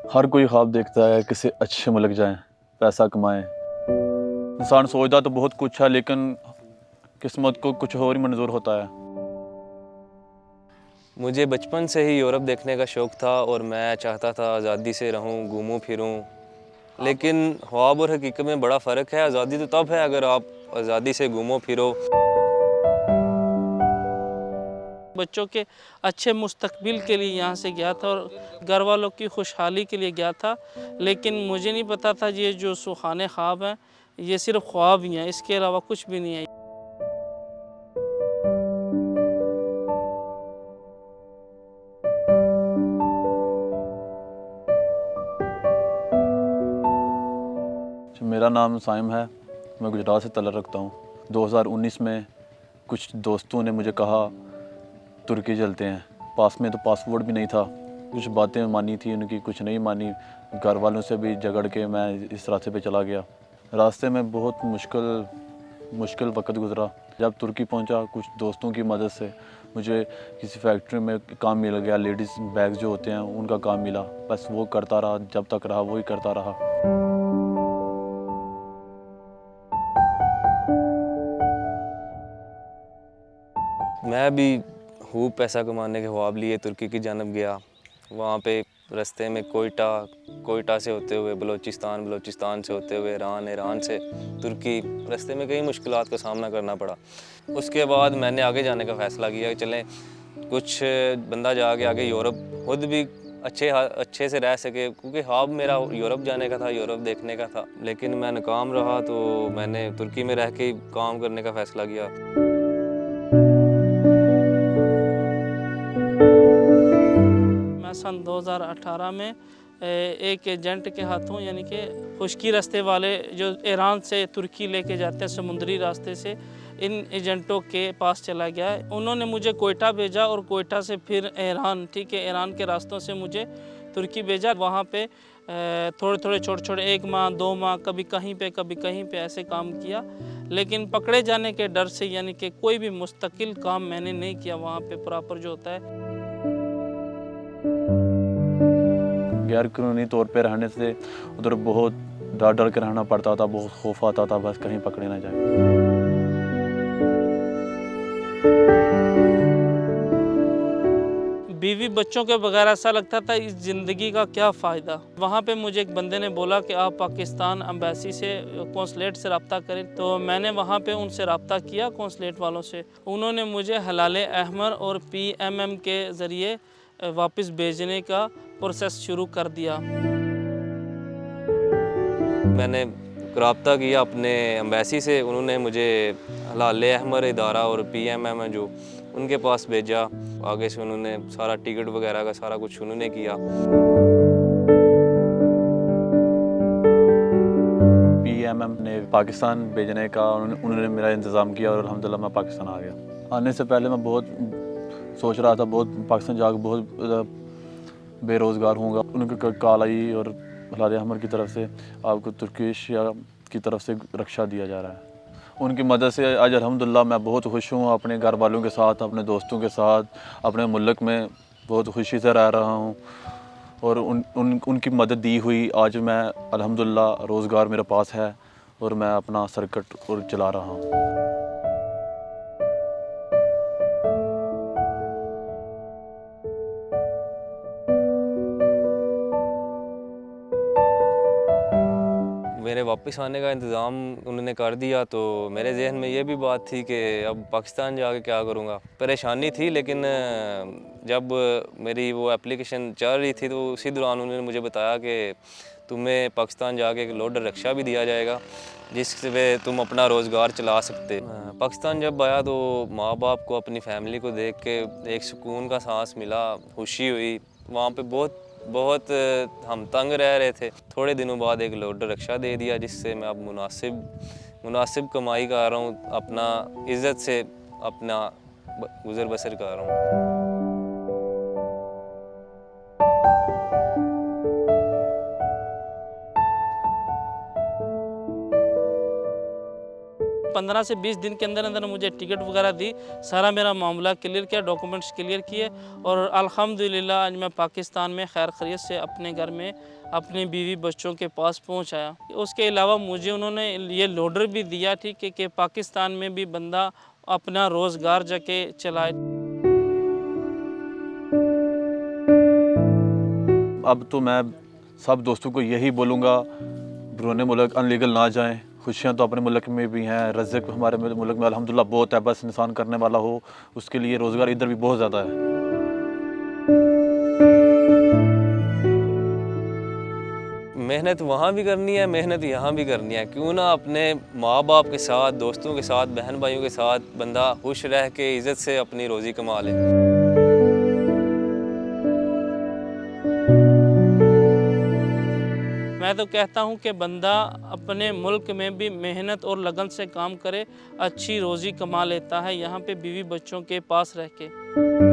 हर कोई ख्वाब देखता है किसी अच्छे मुल्क जाएं, पैसा कमाएं। इंसान सोचता तो बहुत कुछ है, लेकिन किस्मत को कुछ और ही मंजूर होता है। मुझे बचपन से ही यूरोप देखने का शौक़ था और मैं चाहता था आज़ादी से रहूं, घूमूं फिरूं। लेकिन ख्वाब और हकीकत में बड़ा फ़र्क है। आज़ादी तो तब है अगर आप आज़ादी से घूमो फिरो। बच्चों के अच्छे मुस्तकबिल के लिए यहाँ से गया था और घर वालों की खुशहाली के लिए गया था। लेकिन मुझे नहीं पता था ये जो सुहाने ख्वाब हैं ये सिर्फ ख्वाब ही हैं, इसके अलावा कुछ भी नहीं है। मेरा नाम साइम है, मैं गुजरात से तल्लुक़ रखता हूँ। 2019 में कुछ दोस्तों ने मुझे कहा तुर्की चलते हैं। पास में तो पासपोर्ट भी नहीं था। कुछ बातें मानी थी उनकी, कुछ नहीं मानी। घर वालों से भी झगड़ के मैं इस रास्ते पे चला गया। रास्ते में बहुत मुश्किल वक्त गुज़रा। जब तुर्की पहुंचा, कुछ दोस्तों की मदद से मुझे किसी फैक्ट्री में काम मिल गया। लेडीज़ बैग जो होते हैं उनका काम मिला। बस वो करता रहा, जब तक रहा वही करता रहा। मैं भी खूब पैसा कमाने के ख्वाब लिए तुर्की की जानब गया। वहाँ पे रास्ते में कोयटा से होते हुए बलूचिस्तान से होते हुए ईरान से तुर्की, रास्ते में कई मुश्किलात का सामना करना पड़ा। उसके बाद मैंने आगे जाने का फ़ैसला किया कि चलें कुछ बंदा जाके आगे यूरोप खुद भी अच्छे से रह सके, क्योंकि ख्वाब मेरा यूरोप जाने का था, यूरोप देखने का था। लेकिन मैं नाकाम रहा तो मैंने तुर्की में रह के काम करने का फ़ैसला किया। मैं सन 2018 में एक एजेंट के हाथों, यानी कि खुश्की रास्ते वाले जो ईरान से तुर्की लेके जाते हैं समुद्री रास्ते से, इन एजेंटों के पास चला गया। उन्होंने मुझे कोयटा भेजा और कोयटा से फिर ईरान, ठीक है, ईरान के रास्तों से मुझे तुर्की भेजा। वहाँ पे थोड़े छोटे 1 माह 2 माह कभी कहीं पे ऐसे काम किया। लेकिन पकड़े जाने के डर से, यानी कि कोई भी मुस्तकिल काम मैंने नहीं किया वहाँ पे प्रॉपर जो होता है। गैर कानूनी तौर पे रहने से उधर बहुत डर के रहना पड़ता था। बहुत खौफ आता था बस कहीं पकड़े ना जाए। बीवी बच्चों के बगैर ऐसा लगता था इस ज़िंदगी का क्या फ़ायदा। वहाँ पे मुझे एक बंदे ने बोला कि आप पाकिस्तान एम्बेसी से, कौंसलेट से रब्ता करें। तो मैंने वहाँ पे उनसे रब्ता किया, कौंसलेट वालों से। उन्होंने मुझे हलाले अहमर और PMM के ज़रिए वापस भेजने का प्रोसेस शुरू कर दिया। मैंने रब्ता किया अपने एम्बेसी से। उन्होंने मुझे हलाले अहमर इदारा और PMM है जो, उनके पास भेजा। आगे से उन्होंने सारा टिकट वगैरह का सारा कुछ उन्होंने किया। PMM ने पाकिस्तान भेजने का उन्होंने मेरा इंतज़ाम किया और अल्हम्दुलिल्लाह मैं पाकिस्तान आ गया। आने से पहले मैं बहुत सोच रहा था, बहुत पाकिस्तान जाकर बहुत बेरोज़गार होऊंगा। उनकी कॉल आई और हलाले अहमर की तरफ से आपको तुर्किश की तरफ से रक्षा दिया जा रहा है। उनकी मदद से आज अल्हम्दुलिल्लाह मैं बहुत खुश हूँ। अपने घर वालों के साथ, अपने दोस्तों के साथ, अपने मुल्क में बहुत खुशी से रह रहा हूँ। और उनकी मदद दी हुई आज मैं अल्हम्दुलिल्लाह रोज़गार मेरे पास है और मैं अपना सर्किट और चला रहा हूँ। मेरे वापस आने का इंतज़ाम उन्होंने कर दिया तो मेरे ज़हन में ये भी बात थी कि अब पाकिस्तान जाके क्या करूँगा। परेशानी थी, लेकिन जब मेरी वो एप्लीकेशन चल रही थी तो उसी दौरान उन्होंने मुझे बताया कि तुम्हें पाकिस्तान जाके एक लोडर रिक्शा भी दिया जाएगा जिससे तुम अपना रोज़गार चला सकते। पाकिस्तान जब आया तो माँ बाप को, अपनी फ़ैमिली को देख के एक सुकून का सांस मिला, खुशी हुई। वहाँ पे बहुत हम तंग रह रहे थे। थोड़े दिनों बाद एक लोडर रिक्शा दे दिया जिससे मैं अब मुनासिब कमाई कर रहा हूँ, अपना इज़्ज़त से अपना गुज़र बसर कर रहा हूँ। 15 से 20 दिन के अंदर अंदर मुझे टिकट वगैरह दी, सारा मेरा मामला क्लियर किया, डॉक्यूमेंट्स क्लियर किए और अल्हम्दुलिल्लाह आज मैं पाकिस्तान में खैर खैरियत से अपने घर में अपनी बीवी बच्चों के पास पहुंच आया। उसके अलावा मुझे उन्होंने ये लोडर भी दिया, ठीक है, कि पाकिस्तान में भी बंदा अपना रोज़गार जाके चलाए। अब तो मैं सब दोस्तों को यही बोलूँगा, बैरून मुल्क अनलीगल ना जाएं। खुशियाँ तो अपने मुल्क में भी हैं, रज़्क़ हमारे मुल्क में अल्हम्दुलिल्लाह बहुत है, बस इंसान करने वाला हो, उसके लिए रोज़गार इधर भी बहुत ज़्यादा है। मेहनत वहाँ भी करनी है, मेहनत यहाँ भी करनी है। क्यों ना अपने माँ बाप के साथ, दोस्तों के साथ, बहन भाइयों के साथ बंदा खुश रह के इज़्ज़त से अपनी रोज़ी कमा ले। मैं तो कहता हूँ कि बंदा अपने मुल्क में भी मेहनत और लगन से काम करे, अच्छी रोज़ी कमा लेता है यहाँ पे बीवी बच्चों के पास रह के।